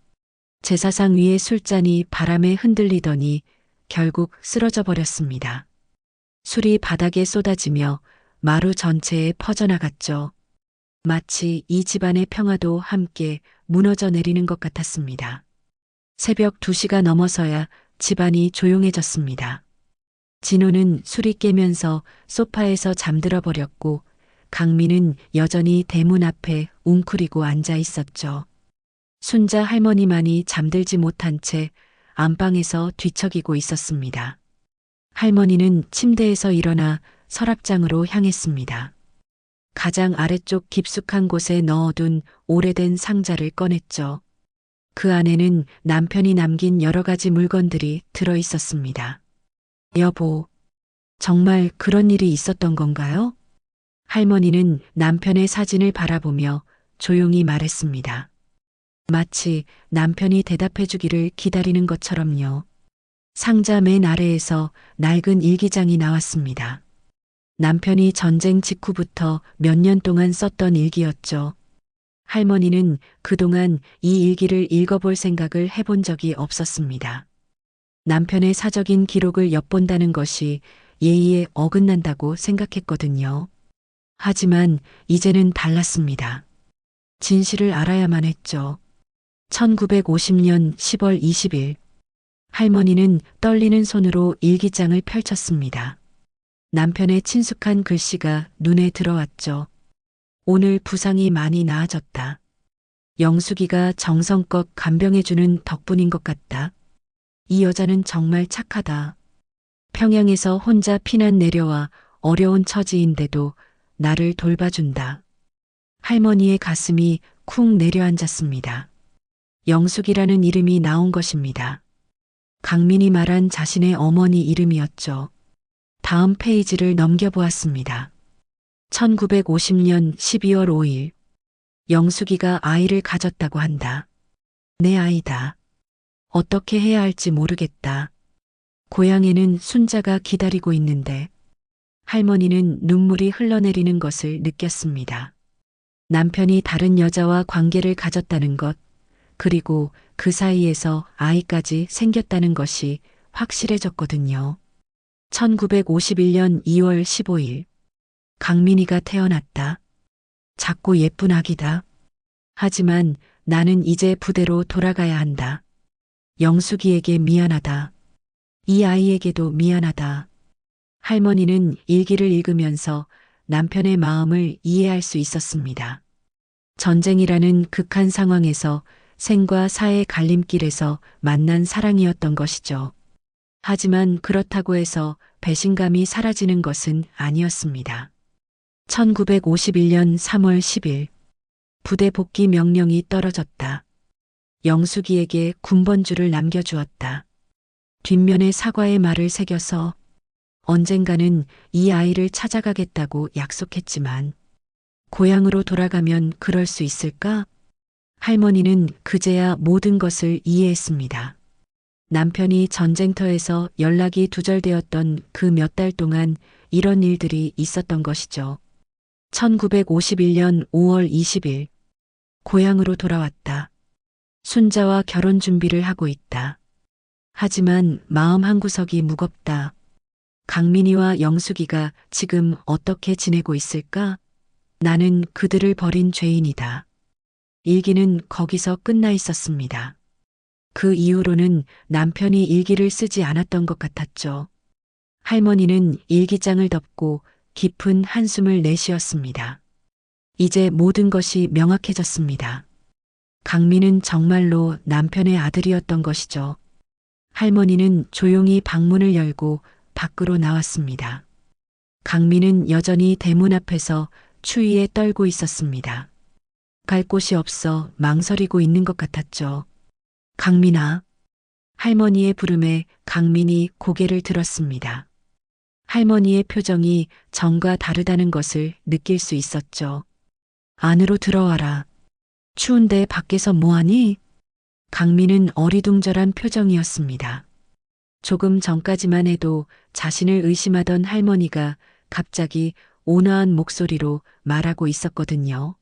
제사상 위의 술잔이 바람에 흔들리더니 결국 쓰러져 버렸습니다. 술이 바닥에 쏟아지며 마루 전체에 퍼져나갔죠. 마치 이 집안의 평화도 함께 무너져 내리는 것 같았습니다. 새벽 2시가 넘어서야 집안이 조용해졌습니다. 진호는 술이 깨면서 소파에서 잠들어 버렸고 강민은 여전히 대문 앞에 웅크리고 앉아 있었죠. 순자 할머니만이 잠들지 못한 채 안방에서 뒤척이고 있었습니다. 할머니는 침대에서 일어나 서랍장으로 향했습니다. 가장 아래쪽 깊숙한 곳에 넣어둔 오래된 상자를 꺼냈죠. 그 안에는 남편이 남긴 여러 가지 물건들이 들어 있었습니다. 여보, 정말 그런 일이 있었던 건가요? 할머니는 남편의 사진을 바라보며 조용히 말했습니다. 마치 남편이 대답해 주기를 기다리는 것처럼요. 상자 맨 아래에서 낡은 일기장이 나왔습니다. 남편이 전쟁 직후부터 몇 년 동안 썼던 일기였죠. 할머니는 그동안 이 일기를 읽어볼 생각을 해본 적이 없었습니다. 남편의 사적인 기록을 엿본다는 것이 예의에 어긋난다고 생각했거든요. 하지만 이제는 달랐습니다. 진실을 알아야만 했죠. 1950년 10월 20일 할머니는 떨리는 손으로 일기장을 펼쳤습니다. 남편의 친숙한 글씨가 눈에 들어왔죠. 오늘 부상이 많이 나아졌다. 영숙이가 정성껏 간병해주는 덕분인 것 같다. 이 여자는 정말 착하다. 평양에서 혼자 피난 내려와 어려운 처지인데도 나를 돌봐준다. 할머니의 가슴이 쿵 내려앉았습니다. 영숙이라는 이름이 나온 것입니다. 강민이 말한 자신의 어머니 이름이었죠. 다음 페이지를 넘겨보았습니다. 1950년 12월 5일. 영숙이가 아이를 가졌다고 한다. 내 아이다. 어떻게 해야 할지 모르겠다. 고향에는 순자가 기다리고 있는데 할머니는 눈물이 흘러내리는 것을 느꼈습니다. 남편이 다른 여자와 관계를 가졌다는 것, 그리고 그 사이에서 아이까지 생겼다는 것이 확실해졌거든요. 1951년 2월 15일. 강민이가 태어났다. 작고 예쁜 아기다. 하지만 나는 이제 부대로 돌아가야 한다. 영숙이에게 미안하다. 이 아이에게도 미안하다. 할머니는 일기를 읽으면서 남편의 마음을 이해할 수 있었습니다. 전쟁이라는 극한 상황에서 생과 사의 갈림길에서 만난 사랑이었던 것이죠. 하지만 그렇다고 해서 배신감이 사라지는 것은 아니었습니다. 1951년 3월 10일 부대 복귀 명령이 떨어졌다. 영숙이에게 군번줄을 남겨주었다. 뒷면에 사과의 말을 새겨서 언젠가는 이 아이를 찾아가겠다고 약속했지만 고향으로 돌아가면 그럴 수 있을까? 할머니는 그제야 모든 것을 이해했습니다. 남편이 전쟁터에서 연락이 두절되었던 그 몇 달 동안 이런 일들이 있었던 것이죠. 1951년 5월 20일 고향으로 돌아왔다. 순자와 결혼 준비를 하고 있다. 하지만 마음 한구석이 무겁다. 강민이와 영숙이가 지금 어떻게 지내고 있을까? 나는 그들을 버린 죄인이다. 일기는 거기서 끝나 있었습니다. 그 이후로는 남편이 일기를 쓰지 않았던 것 같았죠. 할머니는 일기장을 덮고 깊은 한숨을 내쉬었습니다. 이제 모든 것이 명확해졌습니다. 강민은 정말로 남편의 아들이었던 것이죠. 할머니는 조용히 방문을 열고 밖으로 나왔습니다. 강민은 여전히 대문 앞에서 추위에 떨고 있었습니다. 갈 곳이 없어 망설이고 있는 것 같았죠. 강민아. 할머니의 부름에 강민이 고개를 들었습니다. 할머니의 표정이 전과 다르다는 것을 느낄 수 있었죠. 안으로 들어와라. 추운데 밖에서 뭐하니? 강민은 어리둥절한 표정이었습니다. 조금 전까지만 해도 자신을 의심하던 할머니가 갑자기 온화한 목소리로 말하고 있었거든요.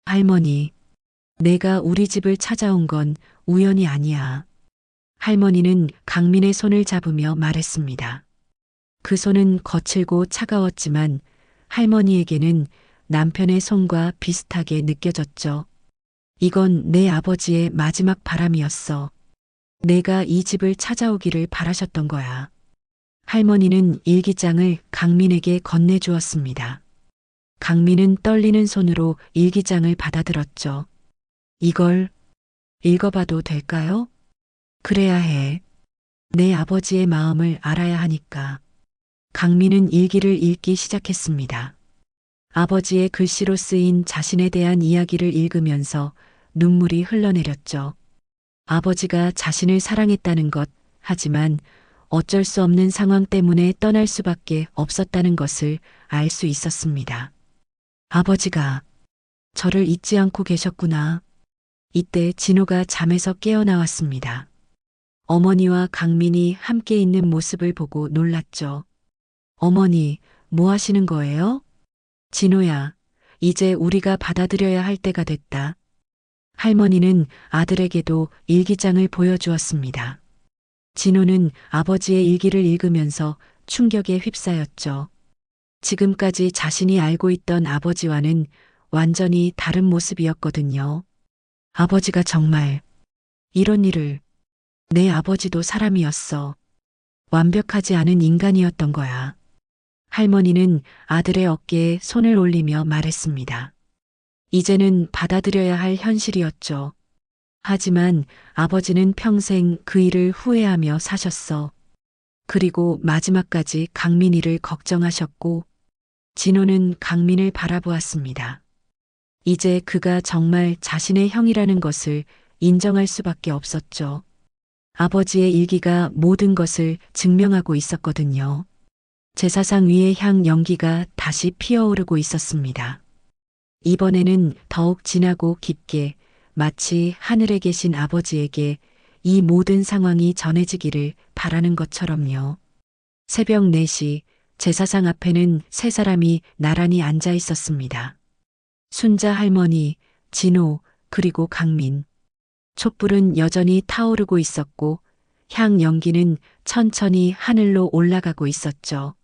할머니, 내가 우리 집을 찾아온 건 우연이 아니야. 할머니는 강민의 손을 잡으며 말했습니다. 그 손은 거칠고 차가웠지만 할머니에게는 남편의 손과 비슷하게 느껴졌죠. 이건 내 아버지의 마지막 바람이었어. 내가 이 집을 찾아오기를 바라셨던 거야. 할머니는 일기장을 강민에게 건네주었습니다. 강민은 떨리는 손으로 일기장을 받아들었죠. 이걸 읽어봐도 될까요? 그래야 해. 내 아버지의 마음을 알아야 하니까. 강민은 일기를 읽기 시작했습니다. 아버지의 글씨로 쓰인 자신에 대한 이야기를 읽으면서 눈물이 흘러내렸죠. 아버지가 자신을 사랑했다는 것, 하지만 어쩔 수 없는 상황 때문에 떠날 수밖에 없었다는 것을 알 수 있었습니다. 아버지가 저를 잊지 않고 계셨구나. 이때 진호가 잠에서 깨어나왔습니다. 어머니와 강민이 함께 있는 모습을 보고 놀랐죠. 어머니, 뭐 하시는 거예요? 진호야, 이제 우리가 받아들여야 할 때가 됐다. 할머니는 아들에게도 일기장을 보여주었습니다. 진호는 아버지의 일기를 읽으면서 충격에 휩싸였죠. 지금까지 자신이 알고 있던 아버지와는 완전히 다른 모습이었거든요. 아버지가 정말 이런 일을, 내 아버지도 사람이었어. 완벽하지 않은 인간이었던 거야. 할머니는 아들의 어깨에 손을 올리며 말했습니다. 이제는 받아들여야 할 현실이었죠. 하지만 아버지는 평생 그 일을 후회하며 사셨어. 그리고 마지막까지 강민이를 걱정하셨고, 진호는 강민을 바라보았습니다. 이제 그가 정말 자신의 형이라는 것을 인정할 수밖에 없었죠. 아버지의 일기가 모든 것을 증명하고 있었거든요. 제사상 위에 향 연기가 다시 피어오르고 있었습니다. 이번에는 더욱 진하고 깊게 마치 하늘에 계신 아버지에게 이 모든 상황이 전해지기를 바라는 것처럼요. 새벽 4시 제사상 앞에는 세 사람이 나란히 앉아 있었습니다. 순자 할머니, 진호, 그리고 강민. 촛불은 여전히 타오르고 있었고 향 연기는 천천히 하늘로 올라가고 있었죠.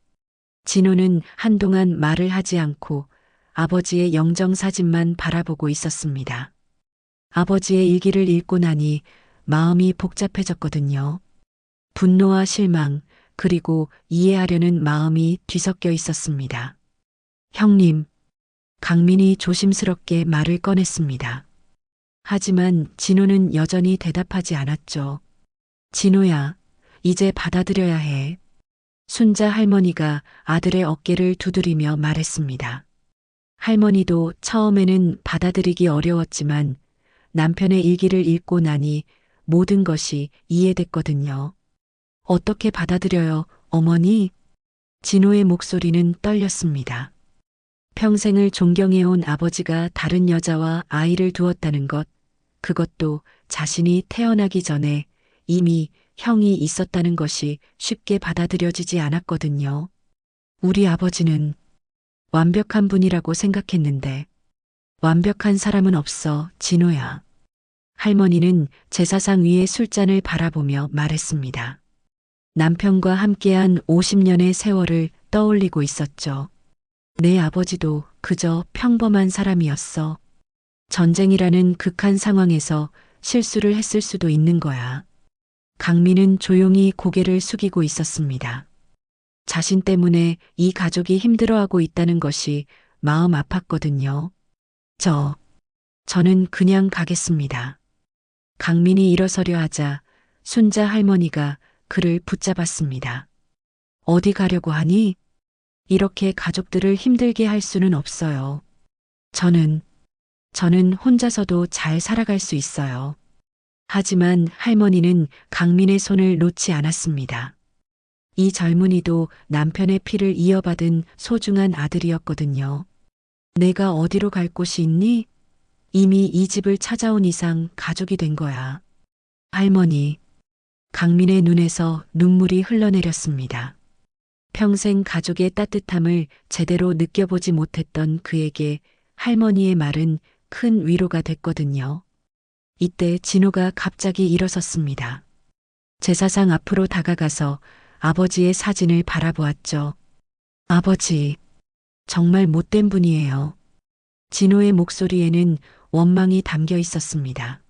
진호는 한동안 말을 하지 않고 아버지의 영정사진만 바라보고 있었습니다. 아버지의 일기를 읽고 나니 마음이 복잡해졌거든요. 분노와 실망, 그리고 이해하려는 마음이 뒤섞여 있었습니다. 형님, 강민이 조심스럽게 말을 꺼냈습니다. 하지만 진호는 여전히 대답하지 않았죠. 진호야, 이제 받아들여야 해. 순자 할머니가 아들의 어깨를 두드리며 말했습니다. 할머니도 처음에는 받아들이기 어려웠지만 남편의 일기를 읽고 나니 모든 것이 이해됐거든요. 어떻게 받아들여요, 어머니? 진호의 목소리는 떨렸습니다. 평생을 존경해온 아버지가 다른 여자와 아이를 두었다는 것, 그것도 자신이 태어나기 전에 이미 형이 있었다는 것이 쉽게 받아들여지지 않았거든요. 우리 아버지는 완벽한 분이라고 생각했는데 완벽한 사람은 없어, 진호야. 할머니는 제사상 위의 술잔을 바라보며 말했습니다. 남편과 함께한 50년의 세월을 떠올리고 있었죠. 내 아버지도 그저 평범한 사람이었어. 전쟁이라는 극한 상황에서 실수를 했을 수도 있는 거야. 강민은 조용히 고개를 숙이고 있었습니다. 자신 때문에 이 가족이 힘들어하고 있다는 것이 마음 아팠거든요. 저는 그냥 가겠습니다. 강민이 일어서려 하자 순자 할머니가 그를 붙잡았습니다. 어디 가려고 하니? 이렇게 가족들을 힘들게 할 수는 없어요. 저는 혼자서도 잘 살아갈 수 있어요. 하지만 할머니는 강민의 손을 놓지 않았습니다. 이 젊은이도 남편의 피를 이어받은 소중한 아들이었거든요. 내가 어디로 갈 곳이 있니? 이미 이 집을 찾아온 이상 가족이 된 거야. 할머니, 강민의 눈에서 눈물이 흘러내렸습니다. 평생 가족의 따뜻함을 제대로 느껴보지 못했던 그에게 할머니의 말은 큰 위로가 됐거든요. 이때 진호가 갑자기 일어섰습니다. 제사상 앞으로 다가가서 아버지의 사진을 바라보았죠. 아버지, 정말 못된 분이에요. 진호의 목소리에는 원망이 담겨 있었습니다.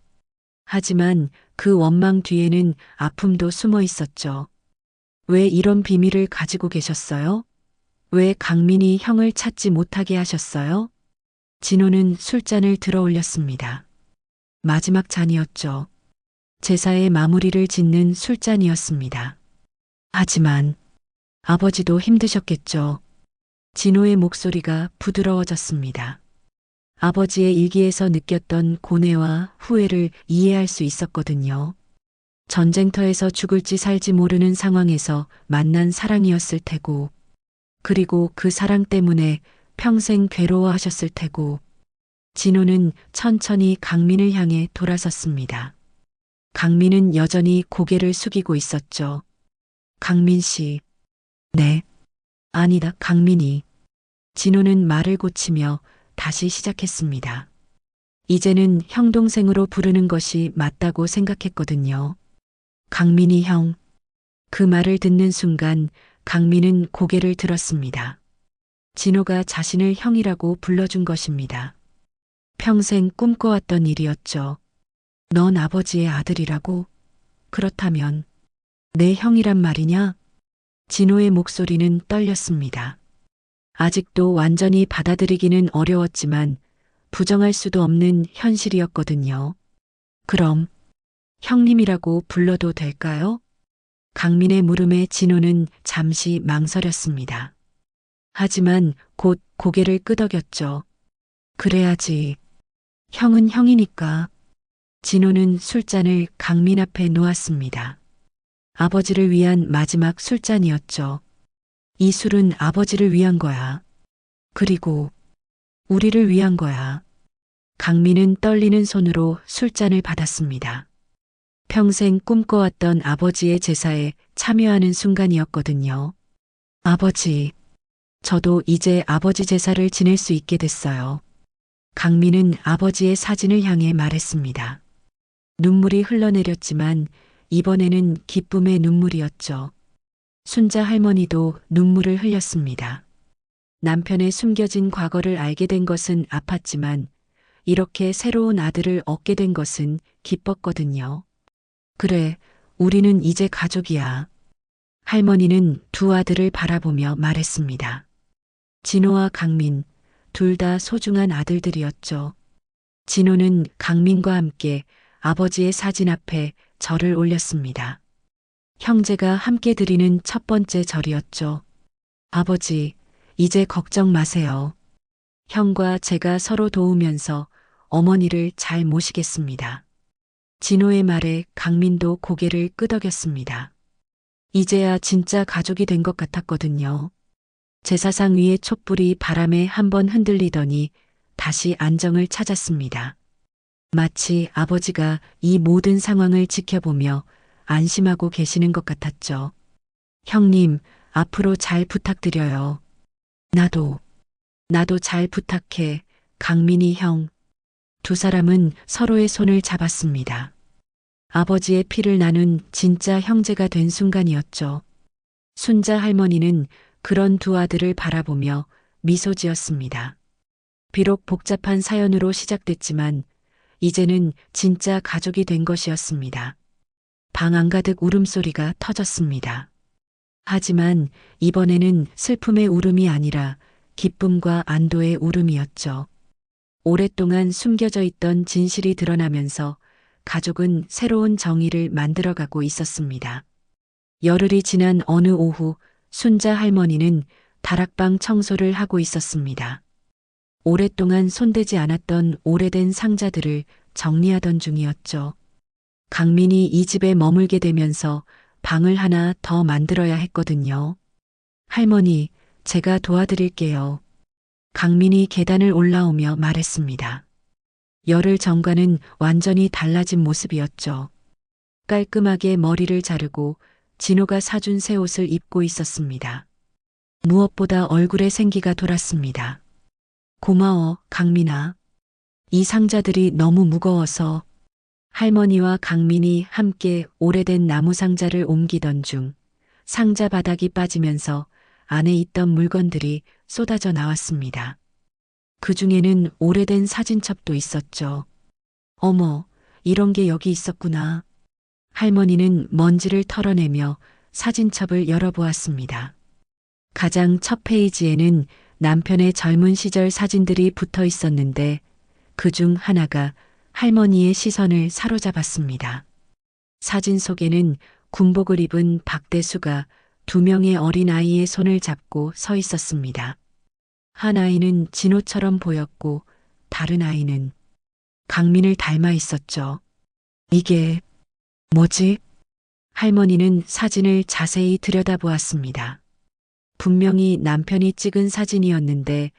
하지만 그 원망 뒤에는 아픔도 숨어 있었죠. 왜 이런 비밀을 가지고 계셨어요? 왜 강민이 형을 찾지 못하게 하셨어요? 진호는 술잔을 들어 올렸습니다. 마지막 잔이었죠. 제사의 마무리를 짓는 술잔이었습니다. 하지만 아버지도 힘드셨겠죠. 진호의 목소리가 부드러워졌습니다. 아버지의 일기에서 느꼈던 고뇌와 후회를 이해할 수 있었거든요. 전쟁터에서 죽을지 살지 모르는 상황에서 만난 사랑이었을 테고, 그리고 그 사랑 때문에 평생 괴로워하셨을 테고, 진호는 천천히 강민을 향해 돌아섰습니다. 강민은 여전히 고개를 숙이고 있었죠. 강민 씨. 네. 아니다, 강민이. 진호는 말을 고치며 다시 시작했습니다. 이제는 형 동생으로 부르는 것이 맞다고 생각했거든요. 강민이 형. 그 말을 듣는 순간 강민은 고개를 들었습니다. 진호가 자신을 형이라고 불러준 것입니다. 평생 꿈꿔왔던 일이었죠. 넌 아버지의 아들이라고? 그렇다면 내 형이란 말이냐? 진호의 목소리는 떨렸습니다. 아직도 완전히 받아들이기는 어려웠지만 부정할 수도 없는 현실이었거든요. 그럼 형님이라고 불러도 될까요? 강민의 물음에 진호는 잠시 망설였습니다. 하지만 곧 고개를 끄덕였죠. 그래야지. 형은 형이니까. 진호는 술잔을 강민 앞에 놓았습니다. 아버지를 위한 마지막 술잔이었죠. 이 술은 아버지를 위한 거야. 그리고 우리를 위한 거야. 강민은 떨리는 손으로 술잔을 받았습니다. 평생 꿈꿔왔던 아버지의 제사에 참여하는 순간이었거든요. 아버지, 저도 이제 아버지 제사를 지낼 수 있게 됐어요. 강민은 아버지의 사진을 향해 말했습니다. 눈물이 흘러내렸지만 이번에는 기쁨의 눈물이었죠. 순자 할머니도 눈물을 흘렸습니다. 남편의 숨겨진 과거를 알게 된 것은 아팠지만 이렇게 새로운 아들을 얻게 된 것은 기뻤거든요. 그래, 우리는 이제 가족이야. 할머니는 두 아들을 바라보며 말했습니다. 진호와 강민, 둘 다 소중한 아들들이었죠. 진호는 강민과 함께 아버지의 사진 앞에 절을 올렸습니다. 형제가 함께 드리는 첫 번째 절이었죠. 아버지, 이제 걱정 마세요. 형과 제가 서로 도우면서 어머니를 잘 모시겠습니다. 진호의 말에 강민도 고개를 끄덕였습니다. 이제야 진짜 가족이 된 것 같았거든요. 제사상 위의 촛불이 바람에 한번 흔들리더니 다시 안정을 찾았습니다. 마치 아버지가 이 모든 상황을 지켜보며 안심하고 계시는 것 같았죠. 형님, 앞으로 잘 부탁드려요. 나도, 나도 잘 부탁해. 강민이 형. 두 사람은 서로의 손을 잡았습니다. 아버지의 피를 나눈 진짜 형제가 된 순간이었죠. 순자 할머니는 그런 두 아들을 바라보며 미소 지었습니다. 비록 복잡한 사연으로 시작됐지만 이제는 진짜 가족이 된 것이었습니다. 방 안가득 울음소리가 터졌습니다. 하지만 이번에는 슬픔의 울음이 아니라 기쁨과 안도의 울음이었죠. 오랫동안 숨겨져 있던 진실이 드러나면서 가족은 새로운 정의를 만들어가고 있었습니다. 열흘이 지난 어느 오후 순자 할머니는 다락방 청소를 하고 있었습니다. 오랫동안 손대지 않았던 오래된 상자들을 정리하던 중이었죠. 강민이 이 집에 머물게 되면서 방을 하나 더 만들어야 했거든요. 할머니, 제가 도와드릴게요. 강민이 계단을 올라오며 말했습니다. 열흘 전과는 완전히 달라진 모습이었죠. 깔끔하게 머리를 자르고 진호가 사준 새 옷을 입고 있었습니다. 무엇보다 얼굴에 생기가 돌았습니다. 고마워, 강민아. 이 상자들이 너무 무거워서. 할머니와 강민이 함께 오래된 나무 상자를 옮기던 중 상자 바닥이 빠지면서 안에 있던 물건들이 쏟아져 나왔습니다. 그 중에는 오래된 사진첩도 있었죠. 어머, 이런 게 여기 있었구나. 할머니는 먼지를 털어내며 사진첩을 열어보았습니다. 가장 첫 페이지에는 남편의 젊은 시절 사진들이 붙어 있었는데 그 중 하나가 할머니의 시선을 사로잡았습니다. 사진 속에는 군복을 입은 박대수가 두 명의 어린 아이의 손을 잡고 서 있었습니다. 한 아이는 진호처럼 보였고 다른 아이는 강민을 닮아 있었죠. 이게 뭐지? 할머니는 사진을 자세히 들여다보았습니다. 분명히 남편이 찍은 사진이었는데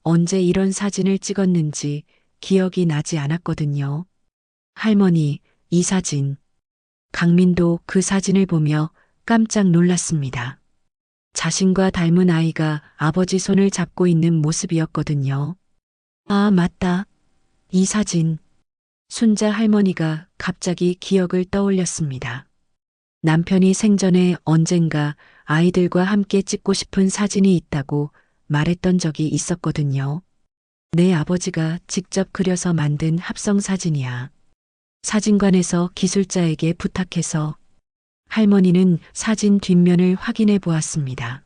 언제 이런 사진을 찍었는지 기억이 나지 않았거든요. 할머니, 이 사진. 강민도 그 사진을 보며 깜짝 놀랐습니다. 자신과 닮은 아이가 아버지 손을 잡고 있는 모습이었거든요. 아, 맞다. 이 사진. 순자 할머니가 갑자기 기억을 떠올렸습니다. 남편이 생전에 언젠가 아이들과 함께 찍고 싶은 사진이 있다고 말했던 적이 있었거든요. 내 아버지가 직접 그려서 만든 합성 사진이야. 사진관에서 기술자에게 부탁해서. 할머니는 사진 뒷면을 확인해 보았습니다.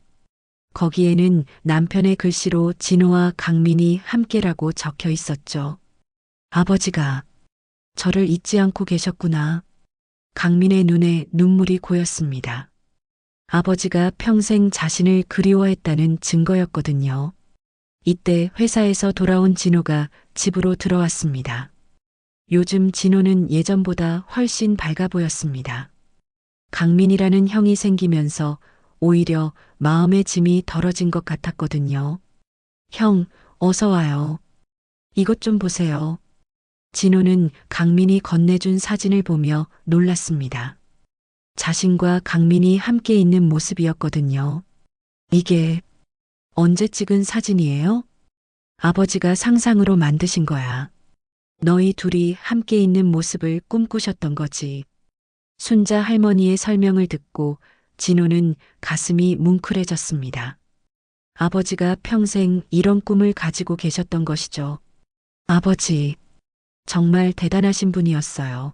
거기에는 남편의 글씨로 진호와 강민이 함께라고 적혀 있었죠. 아버지가 저를 잊지 않고 계셨구나. 강민의 눈에 눈물이 고였습니다. 아버지가 평생 자신을 그리워했다는 증거였거든요. 이때 회사에서 돌아온 진호가 집으로 들어왔습니다. 요즘 진호는 예전보다 훨씬 밝아 보였습니다. 강민이라는 형이 생기면서 오히려 마음의 짐이 덜어진 것 같았거든요. 형, 어서 와요. 이것 좀 보세요. 진호는 강민이 건네준 사진을 보며 놀랐습니다. 자신과 강민이 함께 있는 모습이었거든요. 이게 언제 찍은 사진이에요? 아버지가 상상으로 만드신 거야. 너희 둘이 함께 있는 모습을 꿈꾸셨던 거지. 순자 할머니의 설명을 듣고 진호는 가슴이 뭉클해졌습니다. 아버지가 평생 이런 꿈을 가지고 계셨던 것이죠. 아버지, 정말 대단하신 분이었어요.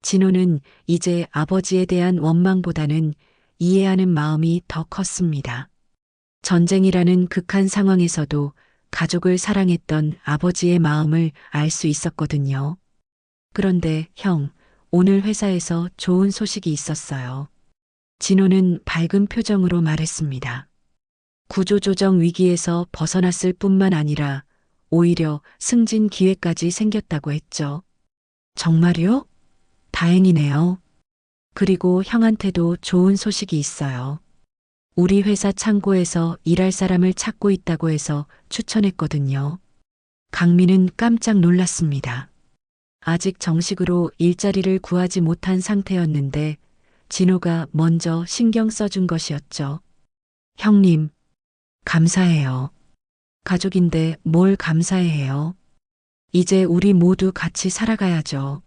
진호는 이제 아버지에 대한 원망보다는 이해하는 마음이 더 컸습니다. 전쟁이라는 극한 상황에서도 가족을 사랑했던 아버지의 마음을 알 수 있었거든요. 그런데 형, 오늘 회사에서 좋은 소식이 있었어요. 진호는 밝은 표정으로 말했습니다. 구조조정 위기에서 벗어났을 뿐만 아니라 오히려 승진 기회까지 생겼다고 했죠. 정말요? 다행이네요. 그리고 형한테도 좋은 소식이 있어요. 우리 회사 창고에서 일할 사람을 찾고 있다고 해서 추천했거든요. 강민은 깜짝 놀랐습니다. 아직 정식으로 일자리를 구하지 못한 상태였는데 진호가 먼저 신경 써준 것이었죠. 형님, 감사해요. 가족인데 뭘 감사해요. 이제 우리 모두 같이 살아가야죠.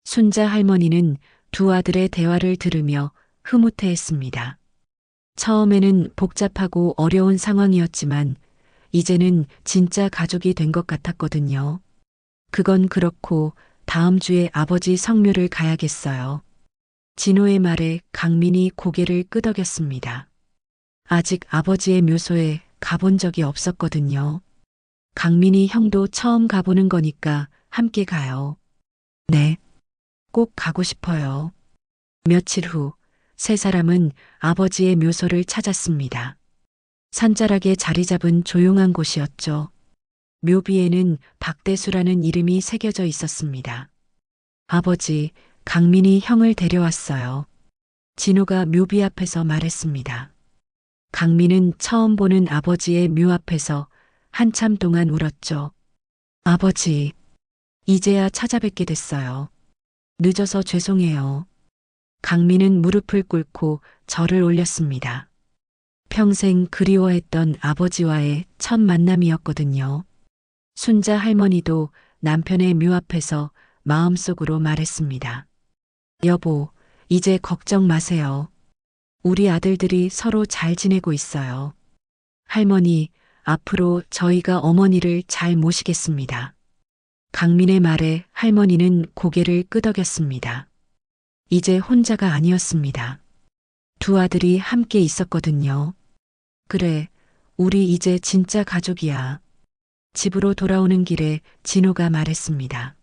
순자 할머니는 두 아들의 대화를 들으며 흐뭇해했습니다. 처음에는 복잡하고 어려운 상황이었지만 이제는 진짜 가족이 된 것 같았거든요. 그건 그렇고 다음 주에 아버지 성묘를 가야겠어요. 진호의 말에 강민이 고개를 끄덕였습니다. 아직 아버지의 묘소에 가본 적이 없었거든요. 강민이 형도 처음 가보는 거니까 함께 가요. 네, 꼭 가고 싶어요. 며칠 후, 세 사람은 아버지의 묘소를 찾았습니다. 산자락에 자리 잡은 조용한 곳이었죠. 묘비에는 박대수라는 이름이 새겨져 있었습니다. 아버지, 강민이 형을 데려왔어요. 진호가 묘비 앞에서 말했습니다. 강민은 처음 보는 아버지의 묘 앞에서 한참 동안 울었죠. 아버지, 이제야 찾아뵙게 됐어요. 늦어서 죄송해요. 강민은 무릎을 꿇고 절을 올렸습니다. 평생 그리워했던 아버지와의 첫 만남이었거든요. 순자 할머니도 남편의 묘 앞에서 마음속으로 말했습니다. 여보, 이제 걱정 마세요. 우리 아들들이 서로 잘 지내고 있어요. 할머니, 앞으로 저희가 어머니를 잘 모시겠습니다. 강민의 말에 할머니는 고개를 끄덕였습니다. 이제 혼자가 아니었습니다. 두 아들이 함께 있었거든요. 그래, 우리 이제 진짜 가족이야. 집으로 돌아오는 길에 진호가 말했습니다.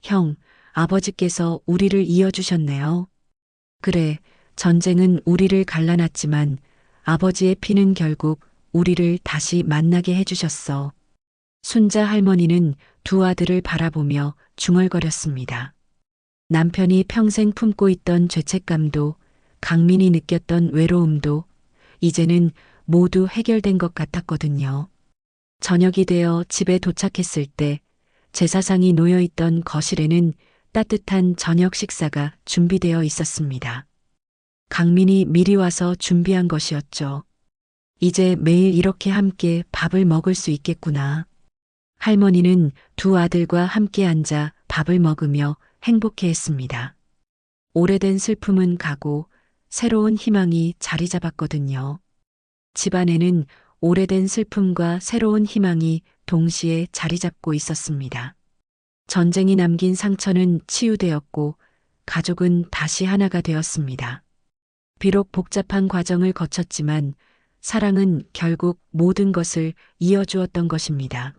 형, 아버지께서 우리를 이어주셨네요. 그래, 전쟁은 우리를 갈라놨지만 아버지의 피는 결국 우리를 다시 만나게 해주셨어. 순자 할머니는 두 아들을 바라보며 중얼거렸습니다. 남편이 평생 품고 있던 죄책감도 강민이 느꼈던 외로움도 이제는 모두 해결된 것 같았거든요. 저녁이 되어 집에 도착했을 때 제사상이 놓여있던 거실에는 따뜻한 저녁 식사가 준비되어 있었습니다. 강민이 미리 와서 준비한 것이었죠. 이제 매일 이렇게 함께 밥을 먹을 수 있겠구나. 할머니는 두 아들과 함께 앉아 밥을 먹으며 행복해했습니다. 오래된 슬픔은 가고 새로운 희망이 자리 잡았거든요. 집안에는 오래된 슬픔과 새로운 희망이 동시에 자리 잡고 있었습니다. 전쟁이 남긴 상처는 치유되었고 가족은 다시 하나가 되었습니다. 비록 복잡한 과정을 거쳤지만 사랑은 결국 모든 것을 이어주었던 것입니다.